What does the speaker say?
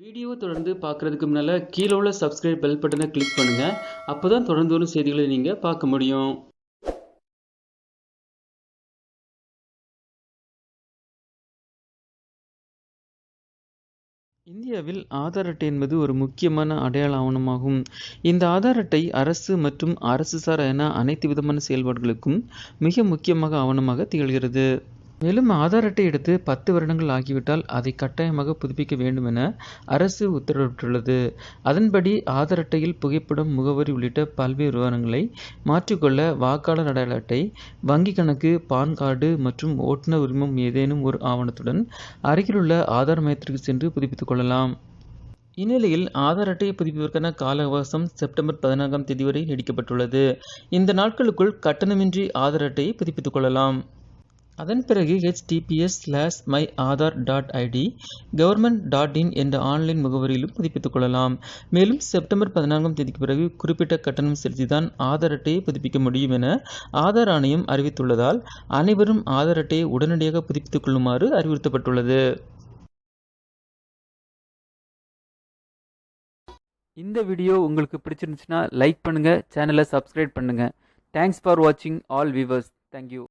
வீடியோவை தொடர்ந்து பார்க்குறதுக்கு முன்னால் கீழே உள்ள சப்ஸ்கிரைப் பெல் பட்டனை கிளிக் பண்ணுங்கள். அப்போ தான் தொடர்ந்து வரும் செய்திகளை நீங்கள் பார்க்க முடியும். இந்தியாவில் ஆதார் அட்டை என்பது ஒரு முக்கியமான அடையாள ஆவணமாகும். இந்த ஆதார் அட்டை அரசு மற்றும் அரசு சாரா என அனைத்து விதமான செயல்பாடுகளுக்கும் மிக முக்கியமாக ஆவணமாக திகழ்கிறது. மேலும் ஆதார் அட்டை எடுத்து 10 வருடங்கள் ஆகிவிட்டால் அதை கட்டாயமாக புதுப்பிக்க வேண்டும் என அரசு உத்தரவிட்டுள்ளது. அதன்படி ஆதார் அட்டையில் புகைப்படம், முகவரி உள்ளிட்ட பல்வேறு விவரங்களை மாற்றிக்கொள்ள வாக்காளர் அடையாள அட்டை, வங்கி கணக்கு, பான் கார்டு மற்றும் ஓட்டுநர் உரிமம் ஏதேனும் ஒரு ஆவணத்துடன் அருகிலுள்ள ஆதார் மையத்திற்கு சென்று புதுப்பித்துக் கொள்ளலாம். இந்நிலையில் ஆதார் அட்டையை புதுப்பிப்பதற்கான கால அவகாசம் செப்டம்பர் 14ஆம் தேதி வரை நீடிக்கப்பட்டுள்ளது. இந்த நாட்களுக்குள் கட்டணமின்றி ஆதார் அட்டையை புதுப்பித்துக் கொள்ளலாம். அதன் பிறகு https:/myaadhar.id government.in என்ற ஆன்லைன் முகவரியிலும் புதுப்பித்துக் கொள்ளலாம். மேலும் செப்டம்பர் 14ஆம் தேதிக்கு பிறகு குறிப்பிட்ட கட்டணம் செலுத்திதான் ஆதார் அட்டையை புதுப்பிக்க முடியும் என ஆதார் ஆணையம் அறிவித்துள்ளதால் அனைவரும் ஆதார் அட்டையை உடனடியாக புதுப்பித்துக் கொள்ளுமாறு அறிவுறுத்தப்பட்டுள்ளது. இந்த வீடியோ உங்களுக்கு பிடிச்சிருந்துச்சுன்னா லைக் பண்ணுங்க, சேனலை சப்ஸ்கிரைப் பண்ணுங்க. தேங்க்ஸ் ஃபார் வாட்சிங் ஆல் வியூவர்ஸ். தேங்க்யூ.